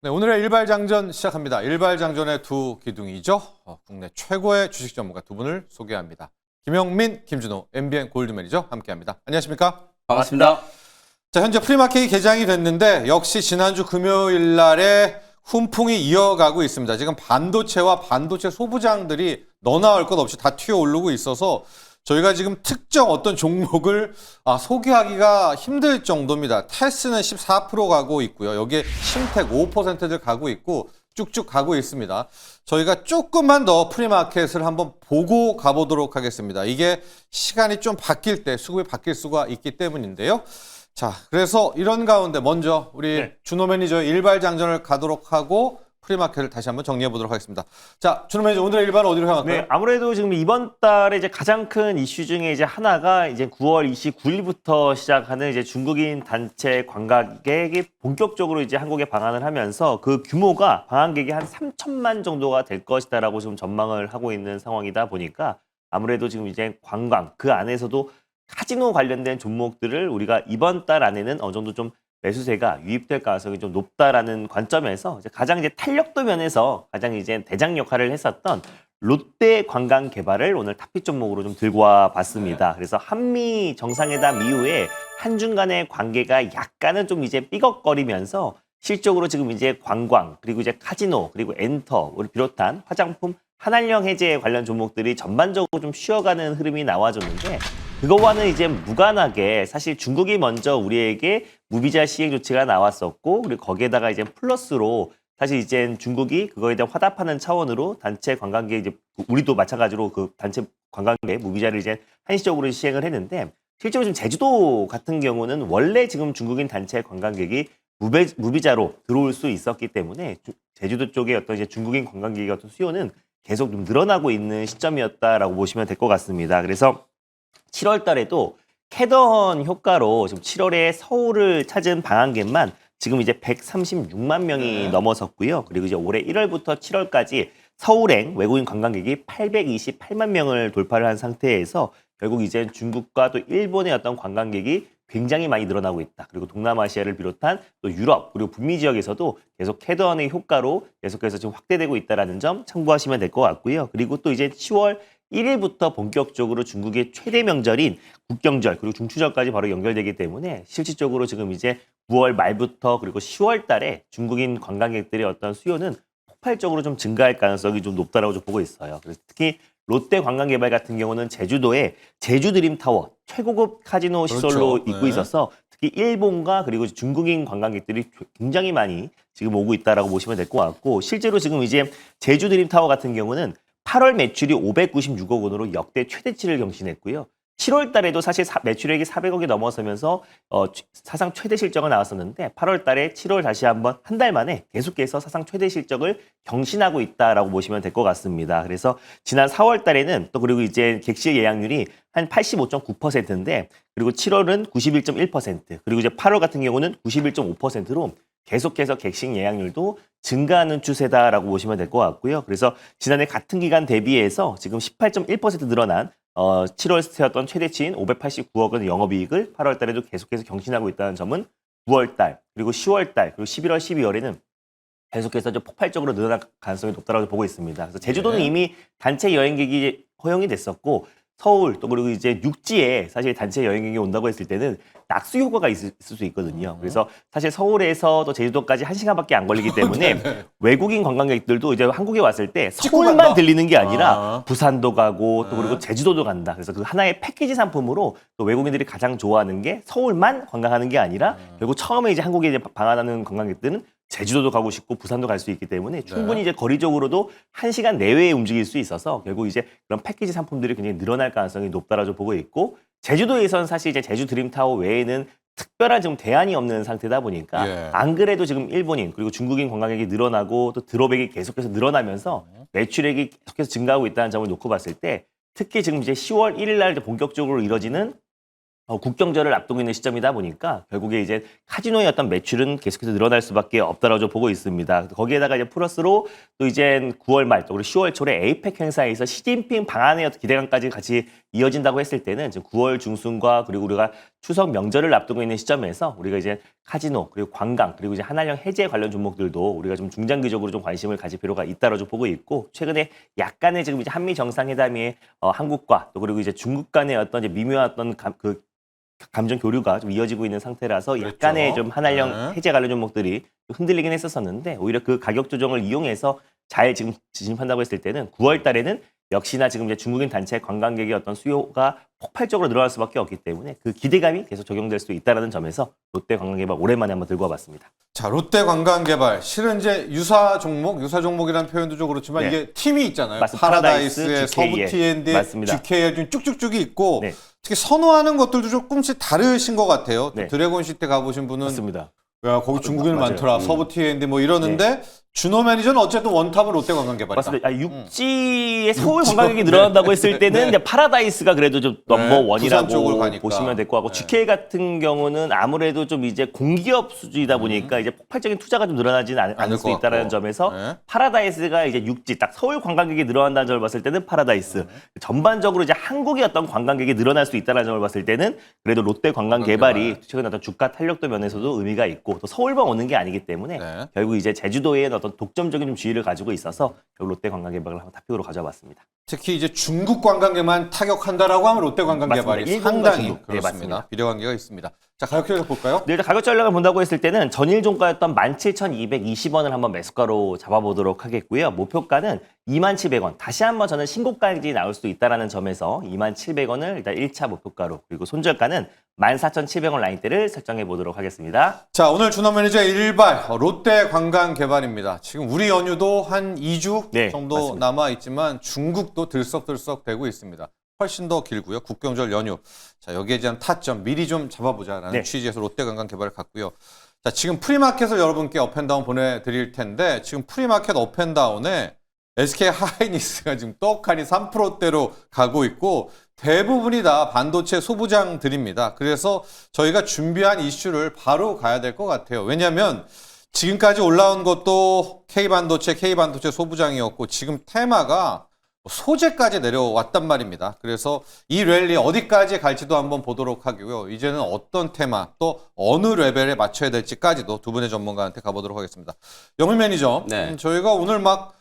네, 오늘의 일발장전 시작합니다. 일발장전의 두 기둥이죠. 국내 최고의 주식 전문가 두 분을 소개합니다. 김영민, 김준호, MBN 골드맨이죠. 함께합니다. 안녕하십니까? 반갑습니다. 자, 현재 프리마켓이 개장이 됐는데 역시 지난주 금요일 날에 훈풍이 이어가고 있습니다. 지금 반도체와 반도체 소부장들이 너나 할 것 없이 다 튀어오르고 있어서 저희가 지금 특정 어떤 종목을 소개하기가 힘들 정도입니다. 테스는 14% 가고 있고요. 여기에 심텍 5%들 가고 있고 쭉쭉 가고 있습니다. 저희가 조금만 더 프리마켓을 한번 보고 가보도록 하겠습니다. 이게 시간이 좀 바뀔 때 수급이 바뀔 수가 있기 때문인데요. 자, 그래서 이런 가운데 먼저 우리 준호 매니저 일발장전을 가도록 하고 프리마켓을 다시 한번 정리해 보도록 하겠습니다. 자, 준호 매니저 오늘의 일발은 어디로 향할까요? 네, 아무래도 지금 이번 달에 이제 가장 큰 이슈 중에 이제 하나가 이제 9월 29일부터 시작하는 이제 중국인 단체 관광객이 본격적으로 이제 한국에 방한을 하면서 그 규모가 방한객이 한 3천만 정도가 될 것이다라고 지금 전망을 하고 있는 상황이다 보니까 아무래도 지금 이제 관광 그 안에서도 카지노 관련된 종목들을 우리가 이번 달 안에는 어느 정도 좀 매수세가 유입될 가능성이 좀 높다라는 관점에서 이제 가장 이제 탄력도 면에서 가장 이제 대장 역할을 했었던 롯데 관광 개발을 오늘 탑픽 종목으로 좀 들고 와 봤습니다. 그래서 한미 정상회담 이후에 한중 간의 관계가 약간은 좀 이제 삐걱거리면서 실적으로 지금 이제 관광 그리고 이제 카지노 그리고 엔터를 비롯한 화장품 한한령 해제 관련 종목들이 전반적으로 좀 쉬어가는 흐름이 나와줬는데 그거와는 이제 무관하게 사실 중국이 먼저 우리에게 무비자 시행 조치가 나왔었고 그리고 거기에다가 이제 플러스로 사실 이제 중국이 그거에 대한 화답하는 차원으로 단체 관광객 이제 우리도 마찬가지로 그 단체 관광객 무비자를 이제 한시적으로 시행을 했는데 실제로 지금 제주도 같은 경우는 원래 지금 중국인 단체 관광객이 무비자로 들어올 수 있었기 때문에 제주도 쪽에 어떤 이제 중국인 관광객의 어떤 수요는 계속 좀 늘어나고 있는 시점이었다라고 보시면 될 것 같습니다. 그래서 7월 달에도 캐던 효과로 지금 7월에 서울을 찾은 방한객만 지금 이제 136만 명이 넘어섰고요. 그리고 이제 올해 1월부터 7월까지 서울행 외국인 관광객이 828만 명을 돌파를 한 상태에서 결국 이제 중국과 또 일본의 어떤 관광객이 굉장히 많이 늘어나고 있다. 그리고 동남아시아를 비롯한 또 유럽 그리고 북미 지역에서도 계속 캐던의 효과로 계속해서 지금 확대되고 있다는 점 참고하시면 될 것 같고요. 그리고 또 이제 10월 1일부터 본격적으로 중국의 최대 명절인 국경절 그리고 중추절까지 바로 연결되기 때문에 실질적으로 지금 이제 9월 말부터 그리고 10월 달에 중국인 관광객들의 어떤 수요는 폭발적으로 좀 증가할 가능성이 좀 높다라고 좀 보고 있어요. 그래서 특히 롯데 관광개발 같은 경우는 제주도에 제주 드림타워 최고급 카지노 시설로 그렇죠. 있고 있어서 특히 일본과 그리고 중국인 관광객들이 굉장히 많이 지금 오고 있다라고 보시면 될 것 같고 실제로 지금 이제 제주 드림타워 같은 경우는 8월 매출이 596억 원으로 역대 최대치를 경신했고요. 7월 달에도 사실 매출액이 400억이 넘어서면서 사상 최대 실적은 나왔었는데 8월 달에 7월 다시 한번 한 달 만에 계속해서 사상 최대 실적을 경신하고 있다라고 보시면 될 것 같습니다. 그래서 지난 4월 달에는 또 그리고 이제 객실 예약률이 한 85.9%인데 그리고 7월은 91.1% 그리고 이제 8월 같은 경우는 91.5%로 계속해서 객실 예약률도 증가하는 추세다라고 보시면 될 것 같고요. 그래서 지난해 같은 기간 대비해서 지금 18.1% 늘어난 7월 세웠던 최대치인 589억 원의 영업이익을 8월 달에도 계속해서 경신하고 있다는 점은 9월 달, 그리고 10월 달, 그리고 11월, 12월에는 계속해서 좀 폭발적으로 늘어날 가능성이 높다고 보고 있습니다. 그래서 제주도는 이미 단체 여행객이 허용이 됐었고 서울 또 그리고 이제 육지에 사실 단체 여행객이 온다고 했을 때는 낙수 효과가 있을 수 있거든요. 그래서 사실 서울에서 또 제주도까지 1시간밖에 안 걸리기 때문에 외국인 관광객들도 이제 한국에 왔을 때 서울만 들리는 게 아니라 부산도 가고 또 그리고 제주도도 간다. 그래서 그 하나의 패키지 상품으로 또 외국인들이 가장 좋아하는 게 서울만 관광하는 게 아니라 결국 처음에 이제 한국에 이제 방한하는 관광객들은 제주도도 가고 싶고 부산도 갈 수 있기 때문에 충분히 이제 거리적으로도 1시간 내외에 움직일 수 있어서 결국 이제 그런 패키지 상품들이 굉장히 늘어날 가능성이 높다라고 보고 있고 제주도에선 사실 이제 제주 드림타워 외에는 특별한 지금 대안이 없는 상태다 보니까 안 그래도 지금 일본인 그리고 중국인 관광객이 늘어나고 또 드롭액이 계속해서 늘어나면서 매출액이 계속해서 증가하고 있다는 점을 놓고 봤을 때 특히 지금 이제 10월 1일 날 본격적으로 이뤄지는 국경절을 앞두고 있는 시점이다 보니까 결국에 이제 카지노의 어떤 매출은 계속해서 늘어날 수밖에 없다라고 보고 있습니다. 거기에다가 이제 플러스로 또 이제 9월 말 또 그리고 10월 초에 에이펙 행사에서 시진핑 방한의 어떤 기대감까지 같이 이어진다고 했을 때는 지금 9월 중순과 그리고 우리가 추석 명절을 앞두고 있는 시점에서 우리가 이제 카지노 그리고 관광 그리고 이제 한한령 해제 관련 종목들도 우리가 좀 중장기적으로 좀 관심을 가질 필요가 있다라고 보고 있고 최근에 약간의 지금 이제 한미 정상회담이 한국과 또 그리고 이제 중국 간의 어떤 이제 미묘한 어떤 감정 교류가 좀 이어지고 있는 상태라서 약간의 좀 한한령 해제 관련 종목들이 흔들리긴 했었는데 오히려 그 가격 조정을 이용해서 잘 지금 진입한다고 했을 때는 9월 달에는 역시나 지금 이제 중국인 단체 관광객의 어떤 수요가 폭발적으로 늘어날 수밖에 없기 때문에 그 기대감이 계속 적용될 수 있다는 점에서 롯데 관광개발 오랜만에 한번 들고 와봤습니다. 자, 롯데 관광개발 실은 이제 유사 종목이라는 표현도 좀 그렇지만 네. 이게 팀이 있잖아요. 맞습니다. 파라다이스에 GKL. 서부 T&D, 맞습니다. GKL 좀 쭉쭉쭉이 있고 네. 특히 선호하는 것들도 조금씩 다르신 것 같아요. 네. 드래곤 시티 가보신 분은 맞습니다. 야, 거기 중국인 맞아요. 많더라. 서부 T&D 뭐 이러는데 준호 매니저는 어쨌든 원탑은 롯데 관광개발이다. 맞습니다. 육지의 서울 관광객이 늘어난다고 했을 때는 네. 이제 파라다이스가 그래도 좀 넘버 원이라고 부산 쪽으로 가니까. 보시면 될 것 같고 네. GK 같은 경우는 아무래도 좀 이제 공기업 수준이다 보니까 이제 폭발적인 투자가 좀 늘어나지는 않을 않을 수 것 있다는 같고. 점에서 네. 파라다이스가 이제 육지 딱 서울 관광객이 늘어난다는 점을 봤을 때는 파라다이스 전반적으로 이제 한국의 어떤 관광객이 늘어날 수 있다는 점을 봤을 때는 그래도 롯데 관광개발이 최근 어떤 주가 탄력도 면에서도 의미가 있고 또 서울만 오는 게 아니기 때문에 네. 결국 이제 제주도에 어떤 독점적인 좀 지위를 가지고 있어서 결국 롯데 관광개발을 한번 탑픽으로 가져왔습니다. 특히 이제 중국 관광객만 타격한다라고 하면 롯데 관광개발이 맞습니다. 일본과 상당히 중국. 네, 그렇습니다. 맞습니다. 비례관계가 있습니다. 자, 가격표를 볼까요? 네, 일단 가격 전략을 본다고 했을 때는 전일 종가였던 17,220원을 한번 매수가로 잡아보도록 하겠고요. 목표가는 27,000원. 다시 한번 저는 신고가까지 나올 수 있다는 점에서 27,000원을 일단 1차 목표가로 그리고 손절가는 14,700원 라인대를 설정해 보도록 하겠습니다. 자, 오늘 준호 매니저의 일발 롯데 관광개발입니다. 지금 우리 연휴도 한 2주 네, 정도 맞습니다. 남아 있지만 중국도 들썩들썩 되고 있습니다. 훨씬 더 길고요. 국경절 연휴. 자, 여기에 대한 타점 미리 좀 잡아보자라는 네. 취지에서 롯데 관광개발을 갔고요. 자, 지금 프리마켓을 여러분께 업앤다운 보내드릴 텐데 지금 프리마켓 업앤다운에 SK 하이닉스가 지금 떡하니 3%대로 가고 있고 대부분이 다 반도체 소부장들입니다. 그래서 저희가 준비한 이슈를 바로 가야 될 것 같아요. 왜냐하면 지금까지 올라온 것도 K반도체 소부장이었고 지금 테마가 소재까지 내려왔단 말입니다. 그래서 이 랠리 어디까지 갈지도 한번 보도록 하고요. 이제는 어떤 테마 또 어느 레벨에 맞춰야 될지까지도 두 분의 전문가한테 가보도록 하겠습니다. 영민 매니저, 네. 저희가 오늘 막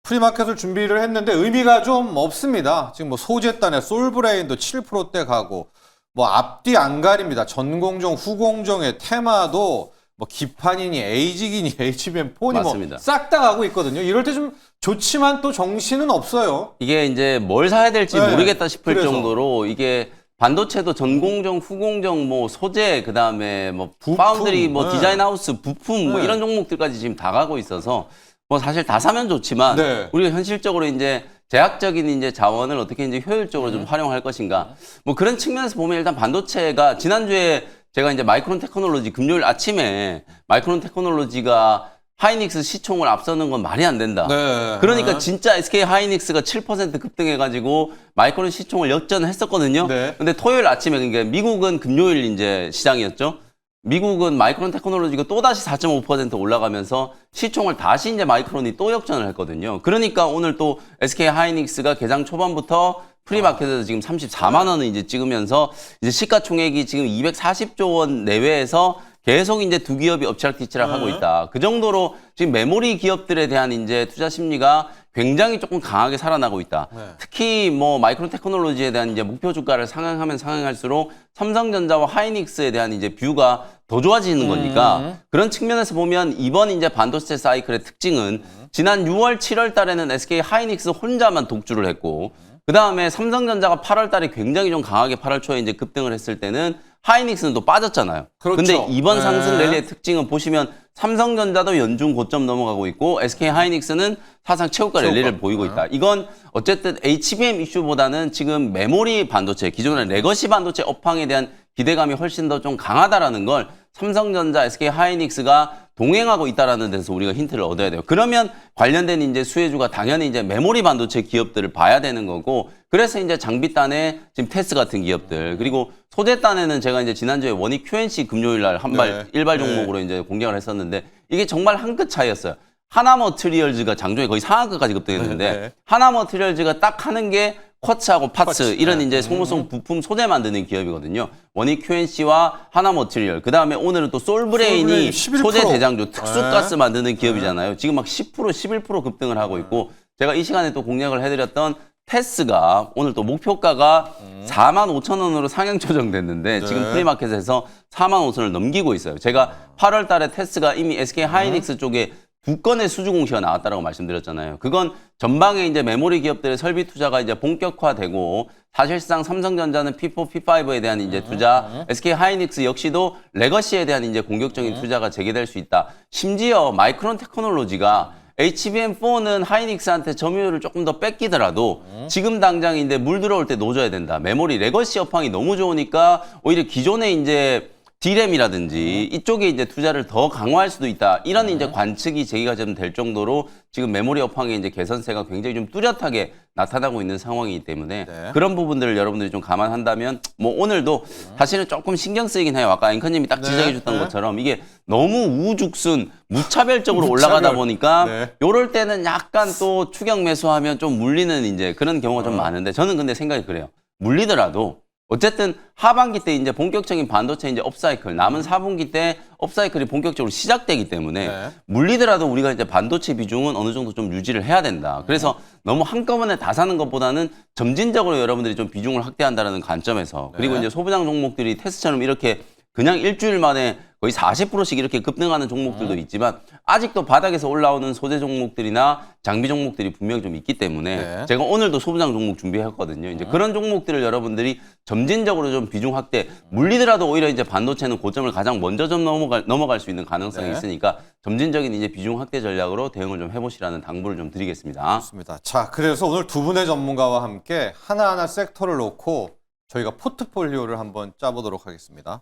프리마켓을 준비를 했는데 의미가 좀 없습니다. 지금 뭐 소재단에 솔브레인도 7%대 가고 뭐 앞뒤 안 가립니다. 전공정, 후공정의 테마도 뭐 기판이니 에이직이니 HBM4니 맞습니다. 뭐 싹 다 가고 있거든요. 이럴 때 좀 좋지만 또 정신은 없어요. 이게 이제 뭘 사야 될지 네, 모르겠다 싶을 그래서. 정도로 이게 반도체도 전공정, 후공정, 뭐 소재, 그다음에 뭐 부품, 파운드리, 뭐 네. 디자인 하우스, 부품 뭐 네. 이런 종목들까지 지금 다 가고 있어서 뭐 사실 다 사면 좋지만 네. 우리가 현실적으로 이제 제약적인 이제 자원을 어떻게 이제 효율적으로 좀 활용할 것인가. 뭐 그런 측면에서 보면 일단 반도체가 지난주에 제가 이제 마이크론 테크놀로지 금요일 아침에 마이크론 테크놀로지가 하이닉스 시총을 앞서는 건 말이 안 된다. 네. 그러니까 진짜 SK 하이닉스가 7% 급등해가지고 마이크론 시총을 역전했었거든요. 네. 근데 토요일 아침에 그러니까 미국은 금요일 이제 시장이었죠. 미국은 마이크론 테크놀로지가 또다시 4.5% 올라가면서 시총을 다시 이제 마이크론이 또 역전을 했거든요. 그러니까 오늘 또 SK 하이닉스가 개장 초반부터 프리마켓에서 지금 34만 원을 이제 찍으면서 이제 시가총액이 지금 240조 원 내외에서 계속 이제 두 기업이 엎치락뒤치락 하고 있다. 그 정도로 지금 메모리 기업들에 대한 이제 투자 심리가 굉장히 조금 강하게 살아나고 있다. 네. 특히 뭐 마이크론 테크놀로지에 대한 이제 목표 주가를 상향하면 상향할수록 삼성전자와 하이닉스에 대한 이제 뷰가 더 좋아지는 거니까 그런 측면에서 보면 이번 이제 반도체 사이클의 특징은 지난 6월, 7월 달에는 SK 하이닉스 혼자만 독주를 했고 그 다음에 삼성전자가 8월 달에 굉장히 좀 강하게 8월 초에 이제 급등을 했을 때는 하이닉스는 또 빠졌잖아요. 그렇죠. 근데 이번 네. 상승 랠리의 특징은 보시면 삼성전자도 연중 고점 넘어가고 있고 SK 하이닉스는 사상 최고가 랠리를 보이고 있다. 이건 어쨌든 HBM 이슈보다는 지금 메모리 반도체, 기존의 레거시 반도체 업황에 대한 기대감이 훨씬 더 좀 강하다라는 걸 삼성전자, SK 하이닉스가 동행하고 있다라는 데서 우리가 힌트를 얻어야 돼요. 그러면 관련된 이제 수혜주가 당연히 이제 메모리 반도체 기업들을 봐야 되는 거고, 그래서 이제 장비단의 지금 테스 같은 기업들, 그리고 소재단에는 제가 이제 지난주에 원익 QNC 금요일 날 한 발, 네. 일발 네. 종목으로 이제 공략을 했었는데 이게 정말 한 끗 차이였어요. 하나머티리얼즈가 장중에 거의 상한가까지 급등했는데 네. 하나머티리얼즈가 딱 하는 게 쿼츠하고 파츠 쿼츠. 이런 네. 이제 소모성 부품 소재 만드는 기업이거든요. 원익 QNC와 하나머티리얼. 그다음에 오늘은 또 솔브레인이 솔브레인 11%. 소재 대장주 특수가스 네. 만드는 기업이잖아요. 지금 막 10%, 11% 급등을 하고 있고 제가 이 시간에 또 공략을 해드렸던 테스가 오늘 또 목표가가 45,000원으로 상향 조정됐는데 네. 지금 프리마켓에서 45,000원을 넘기고 있어요. 제가 8월 달에 테스가 이미 SK 하이닉스 쪽에 2건의 수주 공시가 나왔다라고 말씀드렸잖아요. 그건 전방에 이제 메모리 기업들의 설비 투자가 이제 본격화되고 사실상 삼성전자는 P4, P5에 대한 이제 투자, SK 하이닉스 역시도 레거시에 대한 이제 공격적인 투자가 재개될 수 있다. 심지어 마이크론 테크놀로지가 HBM4는 하이닉스한테 점유율을 조금 더 뺏기더라도 지금 당장인데 물 들어올 때 놓줘야 된다. 메모리 레거시 업황이 너무 좋으니까 오히려 기존에 이제 D램이라든지 이쪽에 이제 투자를 더 강화할 수도 있다. 이런 이제 관측이 제기가 좀 될 정도로 지금 메모리 업황의 이제 개선세가 굉장히 좀 뚜렷하게 나타나고 있는 상황이기 때문에 네. 그런 부분들을 여러분들이 좀 감안한다면 뭐 오늘도 사실은 조금 신경 쓰이긴 해요. 아까 앵커님이 딱 지적해 줬던 네. 것처럼 이게 너무 우죽순 무차별적으로 올라가다 보니까 네. 요럴 때는 약간 또 추격 매수하면 좀 물리는 이제 그런 경우가 좀 많은데 저는 근데 생각이 그래요. 물리더라도 어쨌든 하반기 때 이제 본격적인 반도체 이제 업사이클 남은 4분기 때 업사이클이 본격적으로 시작되기 때문에 네. 물리더라도 우리가 이제 반도체 비중은 어느 정도 좀 유지를 해야 된다. 그래서 너무 한꺼번에 다 사는 것보다는 점진적으로 여러분들이 좀 비중을 확대한다는 관점에서 그리고 네. 이제 소부장 종목들이 테스트처럼 이렇게 그냥 일주일 만에 거의 40%씩 이렇게 급등하는 종목들도 있지만 아직도 바닥에서 올라오는 소재 종목들이나 장비 종목들이 분명히 좀 있기 때문에 네. 제가 오늘도 소부장 종목 준비했거든요. 이제 그런 종목들을 여러분들이 점진적으로 좀 비중 확대, 물리더라도 오히려 이제 반도체는 고점을 가장 먼저 좀 넘어갈 수 있는 가능성이 네. 있으니까 점진적인 이제 비중 확대 전략으로 대응을 좀 해보시라는 당부를 좀 드리겠습니다. 좋습니다. 자, 그래서 오늘 두 분의 전문가와 함께 하나하나 섹터를 놓고 저희가 포트폴리오를 한번 짜보도록 하겠습니다.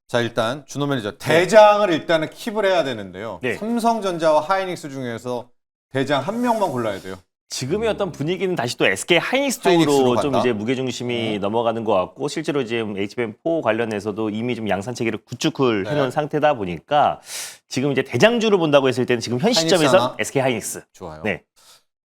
자, 일단 준호 매니저 대장을 일단은 킵을 해야 되는데요. 네. 삼성전자와 하이닉스 중에서 대장 한 명만 골라야 돼요. 지금의 어떤 분위기는 다시 또 SK 하이닉스 하이닉스로 쪽으로 좀 간다? 이제 무게중심이 넘어가는 것 같고 실제로 지금 HBM4 관련해서도 이미 좀 양산 체계를 구축을 네. 해놓은 상태다 보니까 지금 이제 대장주를 본다고 했을 때는 지금 현 하이닉스 시점에서 하나? SK 하이닉스. 좋아요. 네.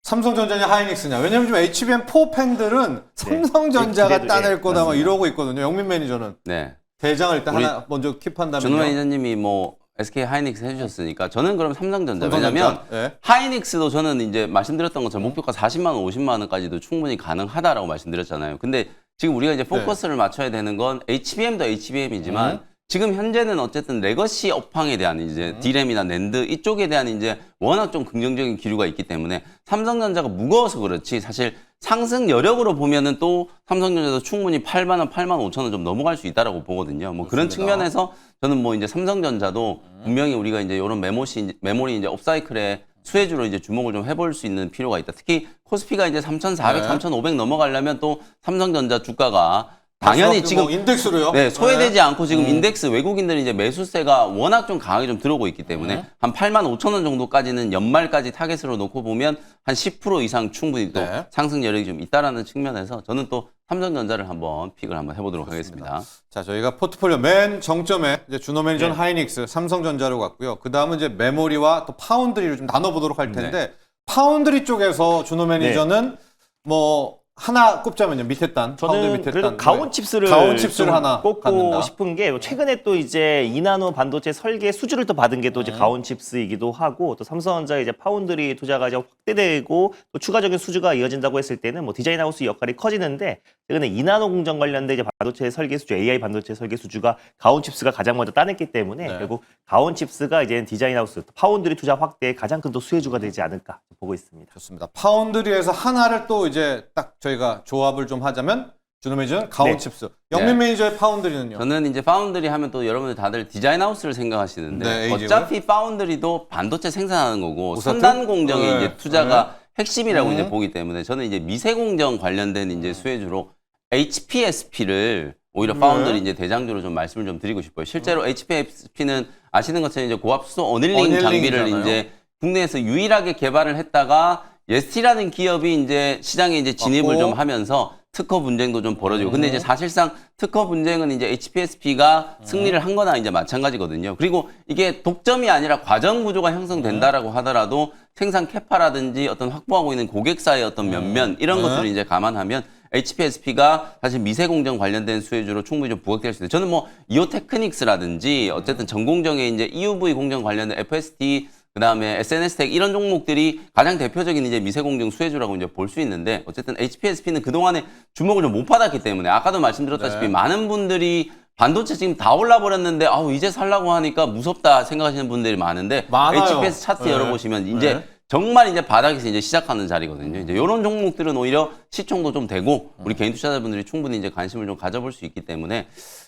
삼성전자냐 하이닉스냐. 왜냐면 좀 HBM4 팬들은 삼성전자가 기대도- 따낼 거다 막 맞습니다. 이러고 있거든요. 영민 매니저는 네. 대장을 일단 우리 하나 먼저 킵한다면요. 준호 매니저님이 뭐 SK 하이닉스 해주셨으니까 저는 그럼 삼성전자. 삼성전자? 왜냐면 네. 하이닉스도 저는 이제 말씀드렸던 것처럼 목표가 40만 원, 50만 원까지도 충분히 가능하다라고 말씀드렸잖아요. 근데 지금 우리가 이제 포커스를 맞춰야 되는 건 HBM도 HBM이지만 지금 현재는 어쨌든 레거시 업황에 대한 이제 D램이나 낸드 이쪽에 대한 이제 워낙 좀 긍정적인 기류가 있기 때문에 삼성전자가 무거워서 그렇지 사실 상승 여력으로 보면은 또 삼성전자도 충분히 8만 원, 8만 5천 원 좀 넘어갈 수 있다라고 보거든요. 뭐 그런 그렇습니다. 측면에서 저는 뭐 이제 삼성전자도 분명히 우리가 이제 이런 메모리 이제 업사이클에 수혜주로 이제 주목을 좀 해볼 수 있는 필요가 있다. 특히 코스피가 이제 3,400, 네. 3,500 넘어가려면 또 삼성전자 주가가 당연히 지금 뭐 인덱스로요. 네, 소외되지 않고 지금 음. 인덱스 외국인들이 이제 매수세가 워낙 좀 강하게 좀 들어오고 있기 때문에 한 8만 5천 원 정도까지는 연말까지 타겟으로 놓고 보면 한 10% 이상 충분히 또 네. 상승 여력이 좀 있다라는 측면에서 저는 또 삼성전자를 한번 픽을 한번 해보도록 하겠습니다. 자, 저희가 포트폴리오 맨 정점에 이제 준호 매니저는 네. 하이닉스, 삼성전자로 갔고요. 그 다음은 이제 메모리와 또 파운드리를 좀 나눠보도록 할 텐데 파운드리 쪽에서 준호 매니저는 뭐 하나 꼽자면요. 밑에 단, 파운드리 저는 밑에 그래도 단. 가온 칩스를 가온 칩스를 좀 하나 꼽고 갖는다. 싶은 게 최근에 또 이제 이나노 반도체 설계 수주를 또 받은 게 또 이제 가온 칩스이기도 하고 또 삼성전자 이제 파운드리 투자가 이제 확대되고 또 추가적인 수주가 이어진다고 했을 때는 뭐 디자인 하우스 역할이 커지는데 최근에 이나노 공정 관련된 이제 반도체 설계 수주, AI 반도체 설계 수주가 가온 칩스가 가장 먼저 따냈기 때문에 네. 결국 가온 칩스가 이제 디자인 하우스, 파운드리 투자 확대에 가장 큰 또 수혜주가 되지 않을까 보고 있습니다. 좋습니다. 파운드리에서 하나를 또 이제 딱 저희가 조합을 좀 하자면 준호 매니저는 가온 네. 칩스. 영민 네. 매니저의 파운드리는요. 저는 이제 파운드리 하면 또 여러분들 다들 디자인 하우스를 생각하시는데 네, AGV. 어차피 파운드리도 반도체 생산하는 거고 오사트? 선단 공정에 네. 이제 투자가 핵심이라고 이제 음. 보기 때문에 저는 이제 미세 공정 관련된 이제 수혜주로 HPSP를 오히려 네. 파운드리 이제 대장주로 좀 말씀을 좀 드리고 싶어요. 실제로 HPSP는 아시는 것처럼 이제 고압 수소 어닐링 장비를 어닐링이잖아요. 이제 국내에서 유일하게 개발을 했다가 예스티라는 기업이 이제 시장에 이제 진입을 맞고. 좀 하면서 특허 분쟁도 좀 벌어지고. 근데 이제 사실상 특허 분쟁은 이제 HPSP가 승리를 한 거나 이제 마찬가지거든요. 그리고 이게 독점이 아니라 과정 구조가 형성된다라고 하더라도 생산 캐파라든지 어떤 확보하고 있는 고객사의 어떤 면면 이런 것들을 이제 감안하면 HPSP가 사실 미세 공정 관련된 수혜주로 충분히 좀 부각될 수 있는데 저는 뭐 이오테크닉스라든지 어쨌든 전공정의 이제 EUV 공정 관련된 FST 그다음에 SNS텍 이런 종목들이 가장 대표적인 이제 미세공정 수혜주라고 이제 볼 수 있는데 어쨌든 HPSP는 그동안에 주목을 좀 못 받았기 때문에 아까도 말씀드렸다시피 많은 분들이 반도체 지금 다 올라버렸는데 아우 이제 살라고 하니까 무섭다 생각하시는 분들이 많은데 많아요. HPS 차트 열어보시면 이제 정말 이제 바닥에서 이제 시작하는 자리거든요. 이제 이런 종목들은 오히려 시총도 좀 되고 우리 개인 투자자분들이 충분히 이제 관심을 좀 가져볼 수 있기 때문에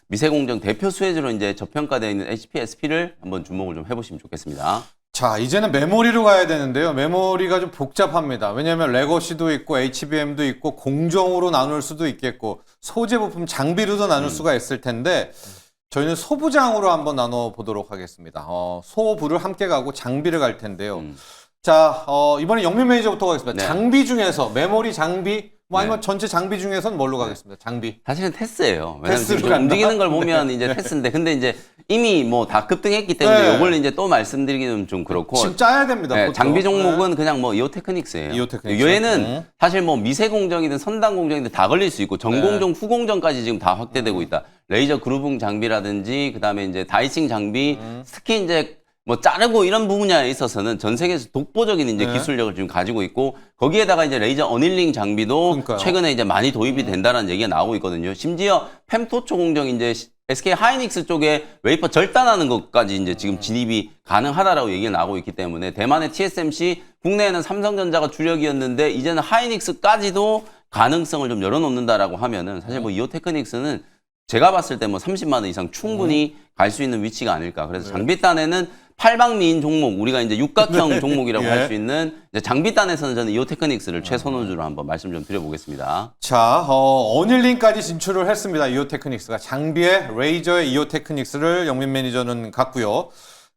미세공정 대표 수혜주로 이제 저평가되어 있는 HPSP를 한번 주목을 좀 해보시면 좋겠습니다. 자, 이제는 메모리로 가야 되는데요. 메모리가 좀 복잡합니다. 왜냐하면 레거시도 있고 HBM도 있고 공정으로 나눌 수도 있겠고 소재 부품 장비로도 나눌 수가 있을 텐데 저희는 소부장으로 한번 나눠보도록 하겠습니다. 소부를 함께 가고 장비를 갈 텐데요. 자, 이번에 영민 매니저부터 가겠습니다. 네. 장비 중에서 메모리 장비 뭐 아니면 네. 전체 장비 중에서는 뭘로 가겠습니다. 장비. 사실은 테스예요. 왜냐면 테스로 지금 간다? 움직이는 걸 보면 이제 테스인데, 근데 이제 이미 뭐 다 급등했기 때문에 네. 이걸 이제 또 말씀드리기는 좀 그렇고. 지금 짜야 됩니다. 네, 보통. 장비 종목은 그냥 뭐 이오테크닉스예요. 이오테크닉스. 얘는 사실 뭐 미세 공정이든 선단 공정이든 다 걸릴 수 있고 전공정, 후공정까지 지금 다 확대되고 있다. 레이저 그루붕 장비라든지 그다음에 이제 다이싱 장비, 특히 이제 뭐 자르고 이런 분야에 있어서는 전 세계에서 독보적인 이제 기술력을 지금 가지고 있고 거기에다가 이제 레이저 어닐링 장비도 그러니까요. 최근에 이제 많이 도입이 된다는 얘기가 나오고 있거든요. 심지어 펨토초 공정 이제 SK 하이닉스 쪽에 웨이퍼 절단하는 것까지 이제 지금 진입이 가능하다라고 얘기가 나오고 있기 때문에 대만의 TSMC, 국내에는 삼성전자가 주력이었는데 이제는 하이닉스까지도 가능성을 좀 열어놓는다라고 하면은 사실 뭐 이오테크닉스는 제가 봤을 때 뭐 30만 원 이상 충분히 갈 수 있는 위치가 아닐까. 그래서 장비단에는 팔방미인 종목, 우리가 이제 육각형 종목이라고 할 수 있는 이제 장비단에서는 저는 이오테크닉스를 최선호주로 한번 말씀 좀 드려보겠습니다. 자, 어닐링까지 진출을 했습니다. 이오테크닉스가 장비에 레이저의 이오테크닉스를 영민 매니저는 갔고요.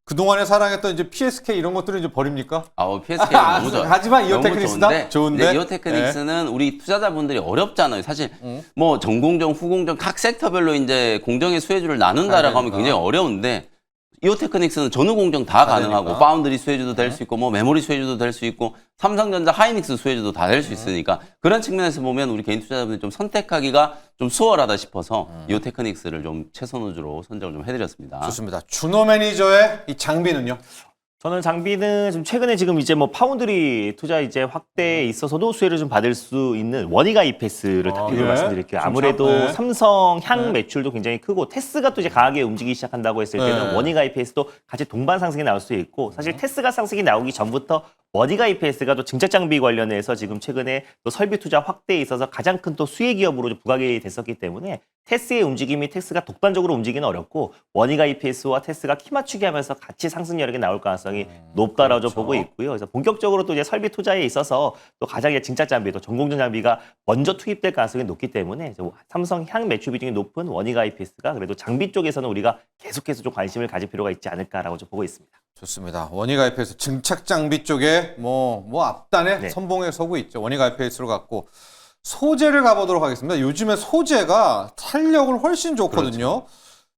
그동안에 사랑했던 이제 PSK 이런 것들은 이제 버립니까? PSK 너무 좋아요. 하지만 너무 이오테크닉스다? 좋은데? 근데 이오테크닉스는 우리 투자자분들이 어렵잖아요. 사실 뭐 전공정, 후공정 각 섹터별로 이제 공정의 수혜주를 나눈다라고 하면 굉장히 어려운데 이오테크닉스는 전후 공정 다 가능하고 되니까. 파운드리 수혜주도 될 수 있고 뭐 메모리 수혜주도 될 수 있고 삼성전자 하이닉스 수혜주도 다 될 수 있으니까 그런 측면에서 보면 우리 개인 투자자분들이 좀 선택하기가 좀 수월하다 싶어서 이오테크닉스를 좀 최선호주로 선정을 좀 해드렸습니다. 좋습니다. 준호 매니저의 이 장비는요? 저는 장비는 지금 최근에 지금 이제 뭐 파운드리 투자 이제 확대에 있어서도 수혜를 좀 받을 수 있는 원익 IPS를 답변을 예. 말씀드릴게요. 진짜? 아무래도 네. 삼성 향 매출도 굉장히 크고 테스가 또 이제 강하게 움직이기 시작한다고 했을 때는 네. 원익 IPS도 같이 동반 상승이 나올 수 있고 사실 테스가 상승이 나오기 전부터 원익 IPS가 또 증착 장비 관련해서 지금 최근에 또 설비 투자 확대에 있어서 가장 큰 또 수혜 기업으로 좀 부각이 됐었기 때문에 테스의 움직임이 테스가 독단적으로 움직이는 어렵고 원익 IPS와 테스가 키 맞추기 하면서 같이 상승 여력이 나올 가능성이 높다라고 그렇죠. 보고 있고요. 그래서 본격적으로 또 이제 설비 투자에 있어서 또 가장 이제 증착 장비, 또 전공정 장비가 먼저 투입될 가능성이 높기 때문에 삼성 향 매출 비중이 높은 원익 IPS가 그래도 장비 쪽에서는 우리가 계속해서 좀 관심을 가질 필요가 있지 않을까라고 좀 보고 있습니다. 좋습니다. 원익 IPS 증착 장비 쪽에 뭐 앞단에 네. 선봉에 서고 있죠. 원익 IPS로 갔고 소재를 가보도록 하겠습니다. 요즘에 소재가 탄력을 훨씬 좋거든요.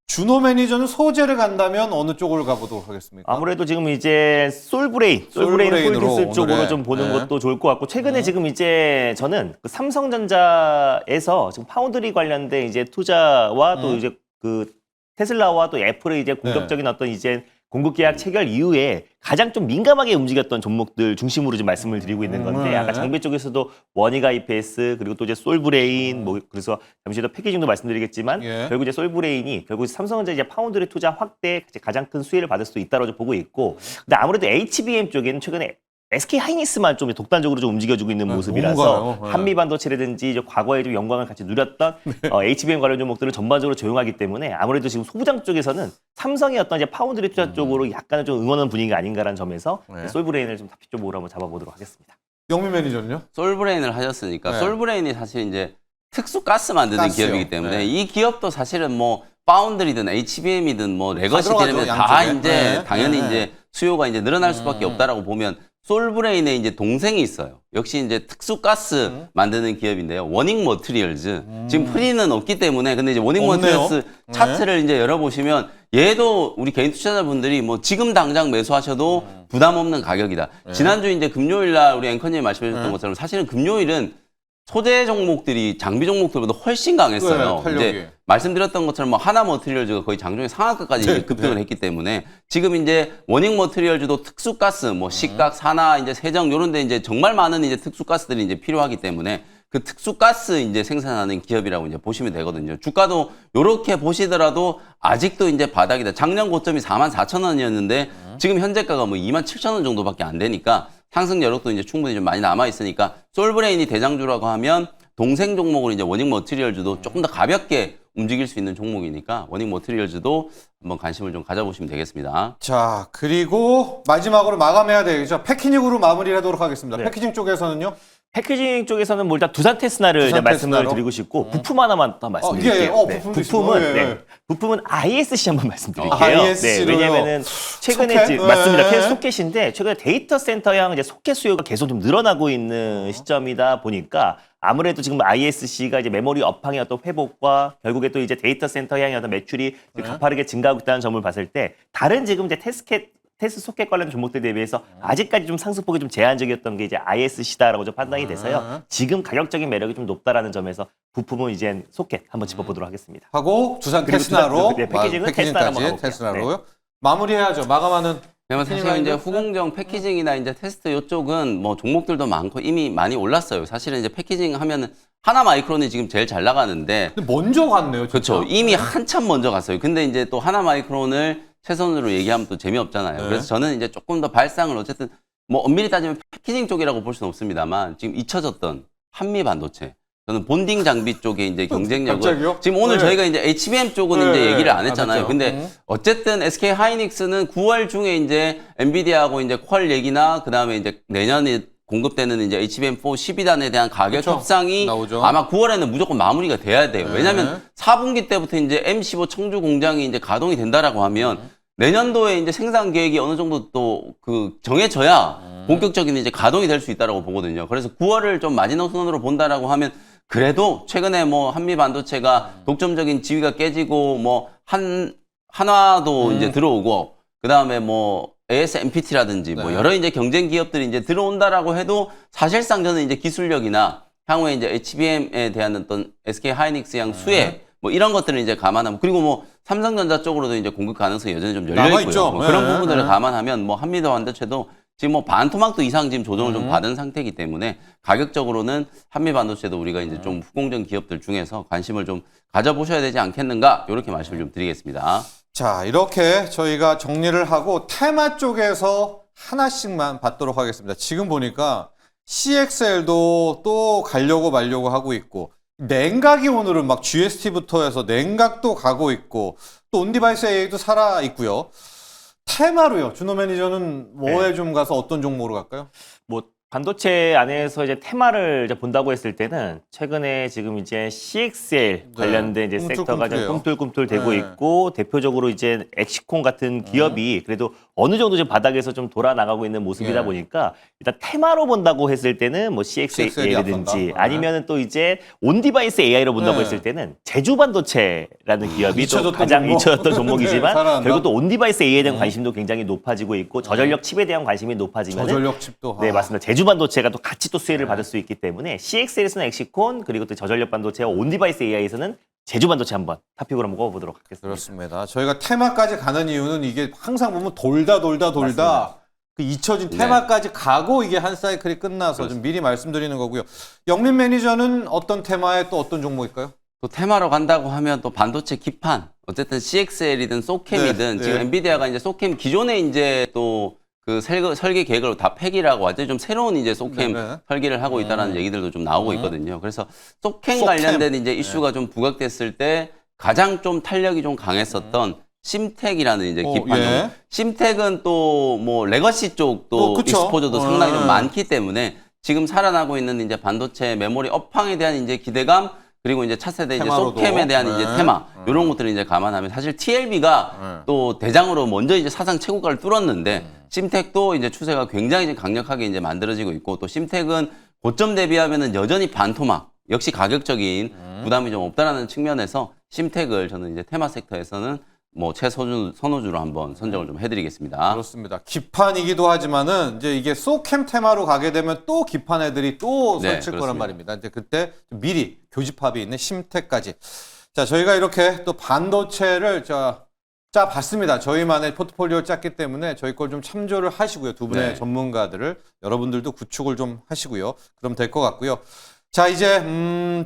준호 매니저는 소재를 간다면 어느 쪽을 가보도록 하겠습니까? 아무래도 지금 이제 솔브레인 솔브레인으로 홀딩스 쪽으로 오늘의, 좀 보는 네. 것도 좋을 것 같고 최근에 지금 이제 저는 그 삼성전자에서 지금 파운드리 관련된 이제 투자와 또 이제 그 테슬라와 또 애플의 이제 공격적인 어떤 이제 공급 계약 체결 이후에 가장 좀 민감하게 움직였던 종목들 중심으로 좀 말씀을 드리고 있는 건데 아까 장비 쪽에서도 원익 IPS 그리고 또 이제 솔브레인 뭐 그래서 잠시 더 패키징도 말씀드리겠지만 예. 결국 이제 솔브레인이 결국 삼성전자 이제 파운드리 투자 확대 가장 큰 수혜를 받을 수 있다고 좀 보고 있고 근데 아무래도 HBM 쪽에는 최근에 SK 하이닉스만 좀 독단적으로 좀 움직여주고 있는 모습이라서 뭔가요? 네. 한미 반도체라든지 이제 과거에 좀 영광을 같이 누렸던 HBM 관련 종목들은 전반적으로 조용하기 때문에 아무래도 지금 소부장 쪽에서는 삼성의 어떤 이제 파운드리 투자 쪽으로 약간은 좀 응원하는 분위기가 아닌가라는 점에서 솔브레인을 좀 다피 쪽으로 한번 잡아보도록 하겠습니다. 영민 매니저는요? 솔브레인을 하셨으니까 네. 솔브레인이 사실 이제 특수 가스 만드는 가스요. 기업이기 때문에 네. 이 기업도 사실은 뭐 파운드리든 HBM이든 뭐 레거시든 들어가죠, 다 양쪽에. 이제 네. 당연히 네. 이제 수요가 이제 늘어날 수밖에 없다라고 보면 솔브레인의 이제 동생이 있어요. 역시 이제 특수가스 만드는 기업인데요. 워닝 머티리얼즈. 지금 프리는 없기 때문에 근데 이제 워닝 없네요. 머티리얼즈 차트를 이제 열어보시면 얘도 우리 개인 투자자분들이 뭐 지금 당장 매수하셔도 부담 없는 가격이다. 지난주 이제 금요일 날 우리 앵커님이 말씀해 주셨던 것처럼 사실은 금요일은 소재 종목들이 장비 종목들보다 훨씬 강했어요. 네, 탄력이. 이제 말씀드렸던 것처럼 뭐 하나 머티리얼즈가 거의 장중에 상한가까지 네, 이제 급등을 했기 때문에 지금 이제 워닝 머티리얼즈도 특수가스, 뭐 식각, 산화, 이제 세정 요런 데 이제 정말 많은 이제 특수가스들이 이제 필요하기 때문에 그 특수가스 이제 생산하는 기업이라고 이제 보시면 되거든요. 주가도 요렇게 보시더라도 아직도 이제 바닥이다. 작년 고점이 44,000원이었는데 지금 현재가가 뭐 27,000원 정도밖에 안 되니까 상승 여력도 이제 충분히 좀 많이 남아 있으니까 솔브레인이 대장주라고 하면 동생 종목으로 이제 워닝 머티리얼즈도 조금 더 가볍게 움직일 수 있는 종목이니까 워닝 머티리얼즈도 한번 관심을 좀 가져보시면 되겠습니다. 자, 그리고 마지막으로 마감해야 되겠죠. 패키징으로 마무리하도록 하겠습니다. 네. 패키징 쪽에서는요. 패키징 쪽에서는 뭐 일단 두산 테스나를 두산 이제 말씀을 테스나로? 드리고 싶고 부품 하나만 더 말씀드릴게요. 부품도 부품은 있어요. 예, 예. 부품은 ISC 한번 말씀드릴게요. ISC 로요? 왜냐면은 최근에 소켓? 이제 맞습니다. 예. 계속 소켓인데 최근에 데이터 센터형 이제 소켓 수요가 계속 좀 늘어나고 있는 시점이다 보니까 아무래도 지금 ISC가 이제 메모리 업황의 어떤 회복과 결국에 또 이제 데이터 센터 향의 어떤 매출이 가파르게 증가하고 있다는 점을 봤을 때 다른 지금 이제 테스트 소켓 관련 종목들 대비해서 아직까지 좀 상승폭이 좀 제한적이었던 게 이제 ISC다라고 좀 판단이 돼서요. 지금 가격적인 매력이 좀 높다라는 점에서 부품은 이제 소켓 한번 짚어보도록 하겠습니다. 하고 두산 그리고 테스나로 네, 패키징은 테스나로 한번 가볼게요. 테스나로요. 마무리해야죠. 마감하는 그러면 사실 패키징 이제 라인은? 후공정 패키징이나 이제 테스트 이쪽은 뭐 종목들도 많고 이미 많이 올랐어요. 사실은 이제 패키징 하면은 하나 마이크론이 지금 제일 잘 나가는데 근데 먼저 갔네요. 진짜. 그렇죠. 이미 한참 먼저 갔어요. 근데 이제 또 하나 마이크론을 최선으로 얘기하면 또 재미없잖아요. 네. 그래서 저는 이제 조금 더 발상을 어쨌든 뭐 엄밀히 따지면 패키징 쪽이라고 볼 수는 없습니다만 지금 잊혀졌던 한미 반도체. 저는 본딩 장비 쪽에 이제 경쟁력을 갑자기요? 지금 오늘 네. 저희가 이제 HBM 쪽은 네, 이제 얘기를 안 네. 했잖아요. 아, 근데 그렇죠. 어쨌든 SK 하이닉스는 9월 중에 이제 엔비디아하고 이제 퀄 얘기나 그다음에 이제 내년에 공급되는 이제 HBM4 12단에 대한 가격 그렇죠. 협상이 나오죠. 아마 9월에는 무조건 마무리가 돼야 돼요. 네. 왜냐하면 4분기 때부터 이제 M15 청주 공장이 이제 가동이 된다라고 하면 내년도에 이제 생산 계획이 어느 정도 또 그 정해져야 본격적인 이제 가동이 될 수 있다라고 보거든요. 그래서 9월을 좀 마지노선으로 본다라고 하면 그래도 최근에 뭐 한미 반도체가 독점적인 지위가 깨지고 뭐 한화도 이제 들어오고 그다음에 뭐 ASMPT라든지 뭐 네. 여러 이제 경쟁 기업들이 이제 들어온다라고 해도 사실상 저는 이제 기술력이나 향후에 이제 HBM에 대한 어떤 SK 하이닉스 양 수혜 뭐 이런 것들을 이제 감안하면 그리고 뭐 삼성전자 쪽으로도 이제 공급 가능성이 여전히 좀 열려 있고요. 남아있죠. 뭐 그런 네, 부분들을 네. 감안하면 뭐 한미도 반도체도 지금 뭐 반토막도 이상 지금 조정을 좀 받은 상태이기 때문에 가격적으로는 한미 반도체도 우리가 이제 좀 후공정 기업들 중에서 관심을 좀 가져보셔야 되지 않겠는가 이렇게 말씀을 좀 드리겠습니다. 자, 이렇게 저희가 정리를 하고 테마 쪽에서 하나씩만 받도록 하겠습니다. 지금 보니까 CXL도 또 가려고 말려고 하고 있고 냉각이 오늘은 막 GST부터 해서 냉각도 가고 있고 또 온디바이스 AI도 살아 있고요. 테마로요. 준호 매니저는 뭐에 좀 가서 어떤 종목으로 갈까요? 뭐 반도체 안에서 이제 테마를 이제 본다고 했을 때는 최근에 지금 이제 CXL 관련된 이제 섹터가 좀 꿈틀꿈틀해요. 꿈틀꿈틀 되고 네. 있고 대표적으로 이제 엑시콘 같은 기업이 그래도 어느 정도 좀 바닥에서 좀 돌아 나가고 있는 모습이다 예. 보니까 일단 테마로 본다고 했을 때는 뭐 CXL 이 CXL이라든지 약한가? 아니면은 또 이제 온디바이스 AI로 본다고 네. 했을 때는 제주반도체라는 기업이 또 잊혀졌던 가장 종목. 잊혀졌던 네, 종목이지만 살아난다. 결국 또 온디바이스 AI에 대한 관심도 굉장히 높아지고 있고 저전력 칩에 대한 관심이 높아지면 저전력 칩도. 네, 아. 맞습니다. 제주 반도체가 또 같이 또 수혜를 받을 수 있기 때문에 CXL에서는 엑시콘 그리고 또 저전력 반도체와 온디바이스 AI에서는 제주 반도체 한번 탑픽으로 한번 꼽아보도록 하겠습니다. 그렇습니다. 저희가 테마까지 가는 이유는 이게 항상 보면 돌다 그 잊혀진 네. 테마까지 가고 이게 한 사이클이 끝나서 좀 미리 말씀드리는 거고요. 영민 매니저는 어떤 테마에 또 어떤 종목일까요? 또 테마로 간다고 하면 또 반도체 기판 어쨌든 CXL이든 소캠이든 네, 지금 네. 엔비디아가 이제 소캠 기존에 이제 또 그 설계 계획을 다 폐기라고 완전히 좀 새로운 이제 소캠 네, 네. 설계를 하고 있다는 얘기들도 좀 나오고 있거든요. 그래서 소캠 소캠. 관련된 이제 이슈가 좀 부각됐을 때 가장 좀 탄력이 좀 강했었던 심텍이라는 이제 기판 예. 종목. 심텍은 또 뭐 레거시 쪽도 그쵸. 익스포저도 상당히 좀 예. 많기 때문에 지금 살아나고 있는 이제 반도체 메모리 업황에 대한 이제 기대감 그리고 이제 차세대 이제 테마로도. 소캠에 대한 네. 이제 테마 이런 것들을 이제 감안하면 사실 TLB가 네. 또 대장으로 먼저 이제 사상 최고가를 뚫었는데 심텍도 이제 추세가 굉장히 지금 강력하게 이제 만들어지고 있고 또 심텍은 고점 대비하면은 여전히 반토막 역시 가격적인 부담이 좀 없다라는 측면에서 심텍을 저는 이제 테마 섹터에서는 뭐 선호주로 한번 선정을 좀 해드리겠습니다. 그렇습니다. 기판이기도 하지만은 이제 이게 소캠 테마로 가게 되면 또 기판 애들이 또 네, 설칠 거란 그렇습니다. 말입니다. 이제 그때 미리 교집합이 있는 심텍까지. 자, 저희가 이렇게 또 반도체를 짜봤습니다. 저희만의 포트폴리오 짰기 때문에 저희 걸 좀 참조를 하시고요. 두 분의 네. 전문가들을 여러분들도 구축을 좀 하시고요. 그럼 될 것 같고요. 자, 이제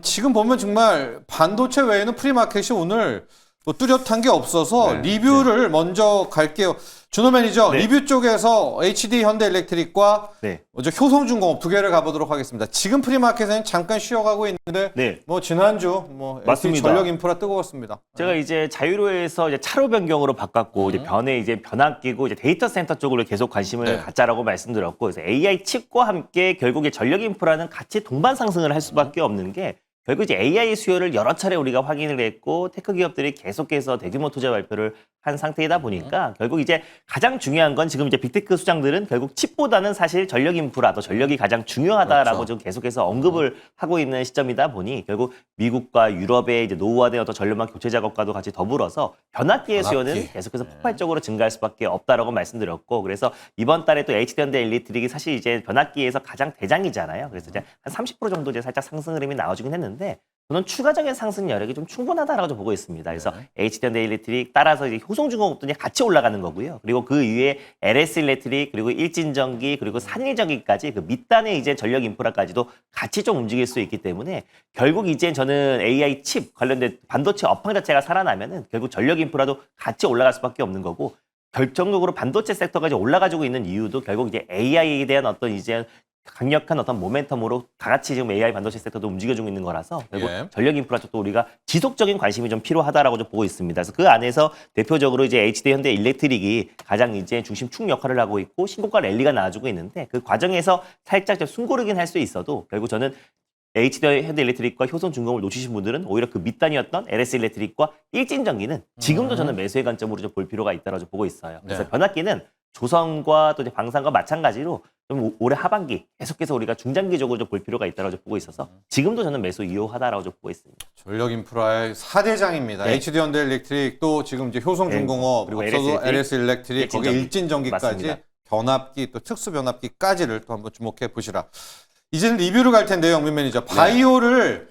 지금 보면 정말 반도체 외에는 프리마켓이 오늘 또 뚜렷한 게 없어서 네. 리뷰를 먼저 갈게요. 준호 매니저, 네. 리뷰 쪽에서 HD 현대일렉트릭과 네. 먼저 효성중공업 두 개를 가보도록 하겠습니다. 지금 프리마켓에는 잠깐 쉬어가고 있는데 네. 뭐 지난주 뭐 맞습니다. 전력 인프라 뜨거웠습니다. 제가 이제 자유로에서 이제 차로 변경으로 바꿨고 이제 변화 끼고 이제 데이터 센터 쪽으로 계속 관심을 네. 갖자라고 말씀드렸고 그래서 AI 칩과 함께 결국에 전력 인프라는 같이 동반 상승을 할 수밖에 없는 게 결국 이제 AI 수요를 여러 차례 우리가 확인을 했고 테크 기업들이 계속해서 대규모 투자 발표를 한 상태이다 보니까 결국 이제 가장 중요한 건 지금 이제 빅테크 수장들은 결국 칩보다는 사실 전력 인프라, 더 전력이 가장 중요하다라고 그렇죠. 좀 계속해서 언급을 하고 있는 시점이다 보니 결국 미국과 유럽의 이제 노후화된 어떤 전력망 교체 작업과도 같이 더불어서 변압기의 변압기. 수요는 계속해서 폭발적으로 증가할 수밖에 없다라고 말씀드렸고 그래서 이번 달에 또 HD현대일리트릭이 사실 이제 변압기에서 가장 대장이잖아요. 그래서 이제 한 30% 정도 이제 살짝 상승 흐름이 나와주긴 했는데 저는 추가적인 상승 여력이 좀 충분하다라고 좀 보고 있습니다. 그래서 HD현대일리트릭 따라서 이제 효성중공업도 이제 같이 올라가는 거고요. 그리고 그 이후에 LS일렉트릭 그리고 일진전기 그리고 산일전기까지 그 밑단의 이제 전력 인프라까지도 같이 좀 움직일 수 있기 때문에 결국 이제 저는 AI 칩 관련된 반도체 업황 자체가 살아나면은 결국 전력 인프라도 같이 올라갈 수밖에 없는 거고 결정적으로 반도체 섹터가 이제 올라가지고 있는 이유도 결국 이제 AI에 대한 어떤 이제 강력한 어떤 모멘텀으로 다 같이 지금 AI 반도체 섹터도 움직여주고 있는 거라서 결국 예. 전력 인프라 쪽도 우리가 지속적인 관심이 좀 필요하다라고 좀 보고 있습니다. 그래서 그 안에서 대표적으로 이제 HD 현대 일렉트릭이 가장 이제 중심축 역할을 하고 있고 신고가 랠리가 나와주고 있는데 그 과정에서 살짝 좀 숨고르긴 할 수 있어도 결국 저는 HD 현대일렉트릭과 효성중공업을 놓치신 분들은 오히려 그 밑단이었던 LS일렉트릭과 일진전기는 지금도 저는 매수의 관점으로 좀 볼 필요가 있다고 좀 보고 있어요. 그래서 네. 변압기는 조선과 또 이제 방산과 마찬가지로 좀 올해 하반기 계속해서 우리가 중장기적으로 좀 볼 필요가 있다고 좀 보고 있어서 지금도 저는 매수 유효하다라고 좀 보고 있습니다. 전력 인프라의 4대장입니다. 네. HD 현대일렉트릭 또 지금 이제 효성중공업 네. 그리고 앞서도 LS일렉트릭 거기 일진전기. 일진전기까지 맞습니다. 변압기 또 특수 변압기까지를 또 한번 주목해 보시라. 이제는 리뷰를 갈 텐데요, 영민 매니저. 바이오를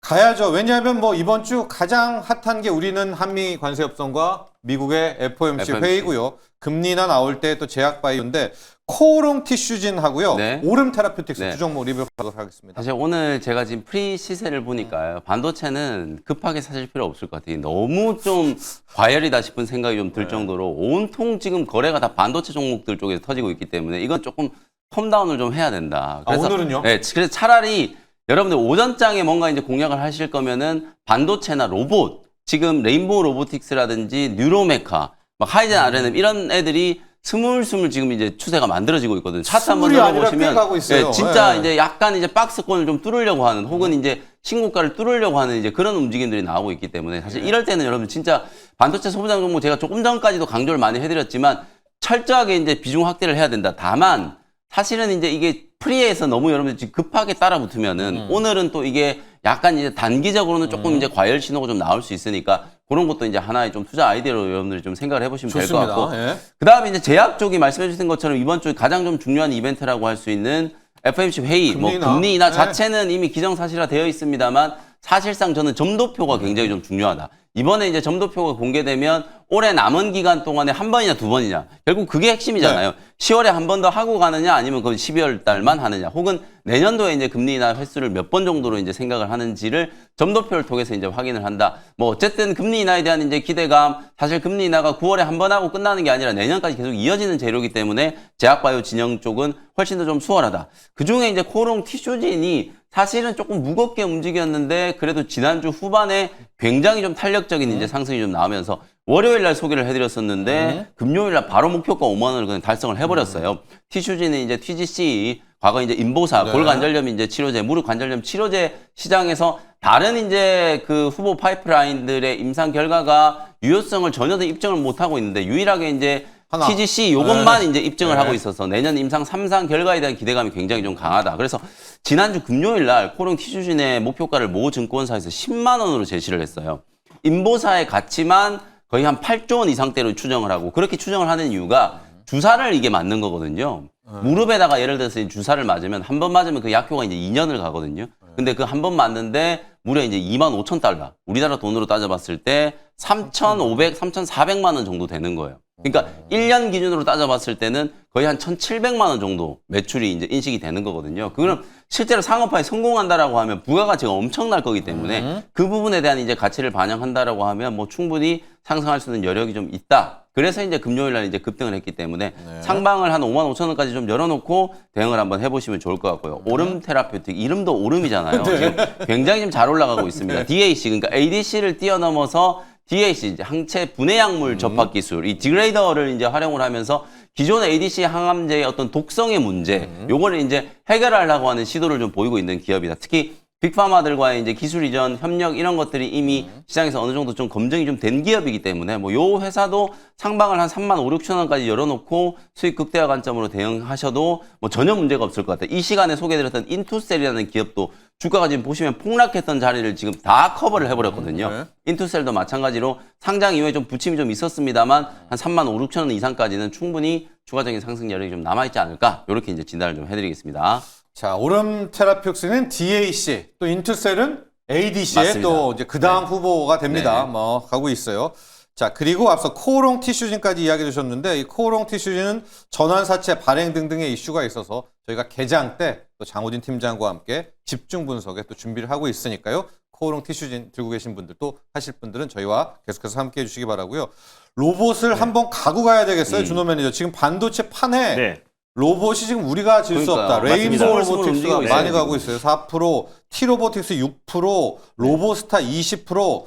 가야죠. 왜냐하면 뭐 이번 주 가장 핫한 게 우리는 한미 관세 협상과 미국의 FOMC 회의고요. 금리 인하 나올 때 또 제약 바이오인데 코오롱 티슈진하고요. 네. 오름 테라퓨틱스 네. 두 종목 리뷰 하도록 하겠습니다. 사실 오늘 제가 지금 프리 시세를 보니까요. 반도체는 급하게 사실 필요 없을 것 같아요. 너무 좀 과열이다 싶은 생각이 좀 들 정도로 온통 지금 거래가 다 반도체 종목들 쪽에서 터지고 있기 때문에 이건 조금 컴다운을 좀 해야 된다. 오늘은요? 네, 그래서 차라리 여러분들 오전장에 뭔가 이제 공략을 하실 거면은 반도체나 로봇, 지금 레인보우 로보틱스라든지 뉴로메카, 막 하이젠 RNM 이런 애들이 스물스물 지금 이제 추세가 만들어지고 있거든요. 차트 한번 스물이 아니라 꽤 들어보시면 가고 있어요. 진짜 예. 이제 약간 이제 박스권을 좀 뚫으려고 하는 혹은 이제 신고가를 뚫으려고 하는 이제 그런 움직임들이 나오고 있기 때문에 사실 이럴 때는 여러분 진짜 반도체 소부장 종목 제가 조금 전까지도 강조를 많이 해드렸지만 철저하게 이제 비중 확대를 해야 된다. 다만 사실은 이제 이게 프리에서 너무 여러분들 지금 급하게 따라 붙으면은 오늘은 또 이게 약간 이제 단기적으로는 조금 이제 과열 신호가 좀 나올 수 있으니까 그런 것도 이제 하나의 좀 투자 아이디어로 여러분들이 좀 생각을 해보시면 될 것 좋습니다. 같고. 예. 그 다음에 이제 제약 쪽이 말씀해 주신 것처럼 이번 주 가장 좀 중요한 이벤트라고 할 수 있는 FOMC 회의, 금리 인하. 금리 인하 네. 자체는 이미 기정사실화 되어 있습니다만 사실상 저는 점도표가 굉장히 좀 중요하다. 이번에 이제 점도표가 공개되면 올해 남은 기간 동안에 한 번이냐 두 번이냐 결국 그게 핵심이잖아요. 10월에 한 번 더 하고 가느냐 아니면 그건 12월 달만 하느냐 혹은 내년도에 이제 금리 인하 횟수를 몇 번 정도로 이제 생각을 하는지를 점도표를 통해서 이제 확인을 한다. 뭐 어쨌든 금리 인하에 대한 이제 기대감 사실 금리 인하가 9월에 한 번 하고 끝나는 게 아니라 내년까지 계속 이어지는 재료이기 때문에 제약바이오 진영 쪽은 훨씬 더 좀 수월하다. 그중에 이제 코오롱 티슈진이 사실은 조금 무겁게 움직였는데 그래도 지난주 후반에 굉장히 좀 탄력적인 이제 상승이 좀 나오면서 월요일 날 소개를 해드렸었는데 금요일 날 바로 목표가 5만 원을 그냥 달성을 해버렸어요. 티슈진은 이제 TGC 과거 이제 인보사 네. 골관절염 이제 치료제 무릎 관절염 치료제 시장에서 다른 이제 그 후보 파이프라인들의 임상 결과가 유효성을 전혀 더 입증을 못 하고 있는데 유일하게 이제 하나. TGC 요것만 네. 이제 입증을 네. 하고 있어서 내년 임상 3상 결과에 대한 기대감이 굉장히 좀 강하다. 그래서 지난주 금요일 날 코롱 티슈진의 목표가를 모 증권사에서 10만 원으로 제시를 했어요. 인보사의 가치만 거의 한 8조 원 이상대로 추정을 하고 그렇게 추정을 하는 이유가 주사를 이게 맞는 거거든요. 무릎에다가 예를 들어서 이 주사를 맞으면 한 번 맞으면 그 약효가 이제 2년을 가거든요. 근데 그 한 번 맞는데 무려 이제 25,000달러. 우리나라 돈으로 따져봤을 때 3,500, 3,400만 원 정도 되는 거예요. 그러니까 1년 기준으로 따져봤을 때는 거의 한 1,700만 원 정도 매출이 이제 인식이 되는 거거든요. 그럼 실제로 상업화에 성공한다라고 하면 부가가치가 엄청날 거기 때문에 그 부분에 대한 이제 가치를 반영한다라고 하면 뭐 충분히 상승할 수 있는 여력이 좀 있다. 그래서 이제 금요일 날 이제 급등을 했기 때문에 상방을 한 55,000원까지 좀 열어놓고 대응을 한번 해보시면 좋을 것 같고요. 오름 테라퓨틱 이름도 오름이잖아요. 지금 굉장히 좀 잘 올라가고 있습니다. DAC 그러니까 ADC를 뛰어넘어서 DAC 이제 항체 분해 약물 접합 기술 이 디그레이더를 이제 활용을 하면서 기존 ADC 항암제의 어떤 독성의 문제 요거를 이제 해결하려고 하는 시도를 좀 보이고 있는 기업이다. 특히 빅파마들과의 이제 기술 이전 협력 이런 것들이 이미 시장에서 어느 정도 좀 검증이 좀 된 기업이기 때문에 뭐 요 회사도 상방을 한 3만 5, 6천 원까지 열어놓고 수익 극대화 관점으로 대응하셔도 뭐 전혀 문제가 없을 것 같아요. 이 시간에 소개드렸던 인투셀이라는 기업도 주가가 지금 보시면 폭락했던 자리를 지금 다 커버를 해버렸거든요. 인투셀도 마찬가지로 상장 이후에 좀 부침이 좀 있었습니다만 한 3만 5, 6천 원 이상까지는 충분히 추가적인 상승 여력이 좀 남아있지 않을까 이렇게 이제 진단을 좀 해드리겠습니다. 자, 오름 테라피옥스는 DAC, 또 인투셀은 ADC에 맞습니다. 또 이제 그 다음 네. 후보가 됩니다. 네. 뭐 가고 있어요. 자, 그리고 앞서 코오롱 티슈진까지 이야기해 주셨는데 이 코오롱 티슈진은 전환사채 발행 등등의 이슈가 있어서 저희가 개장 때 또 장호진 팀장과 함께 집중 분석에 또 준비를 하고 있으니까요. 코오롱 티슈진 들고 계신 분들 또 하실 분들은 저희와 계속해서 함께 해주시기 바라고요. 로봇을 한번 가고 가야 되겠어요, 준호 매니저. 지금 반도체 판에 네. 로봇이 지금 우리가 질 수 그러니까요. 없다. 레인보우 맞습니다. 로보틱스가 움직이고 많이 있어요, 가고 있어요. 4%, T로보틱스 6%, 로보스타 20%.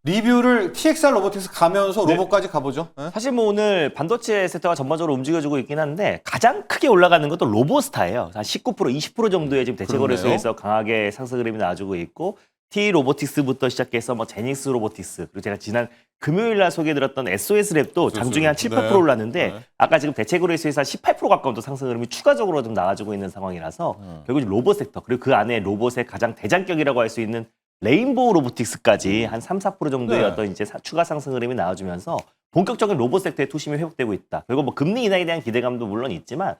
리뷰를 TXR 로보틱스 가면서 네. 로봇까지 가보죠. 네? 사실 뭐 오늘 반도체 섹터가 전반적으로 움직여주고 있긴 한데 가장 크게 올라가는 것도 로보스타예요. 한 19%, 20% 정도의 지금 대체 거래소에서 강하게 상승 흐름이 나와주고 있고 T 로보틱스부터 시작해서 뭐 제닉스 로보틱스 그리고 제가 지난 금요일 날 소개해드렸던 SOS 랩도 장중에 한 7, 8% 네. 올랐는데 네. 아까 지금 대체 거래소에서 한 18% 가까운 또 상승 흐름이 추가적으로 좀 나와주고 있는 상황이라서 결국 지금 로봇 섹터 그리고 그 안에 로봇의 가장 대장격이라고 할 수 있는 레인보우 로보틱스까지 한 3, 4% 정도의 네. 어떤 이제 추가 상승 흐름이 나와주면서 본격적인 로봇 섹터의 투심이 회복되고 있다. 그리고 뭐 금리 인하에 대한 기대감도 물론 있지만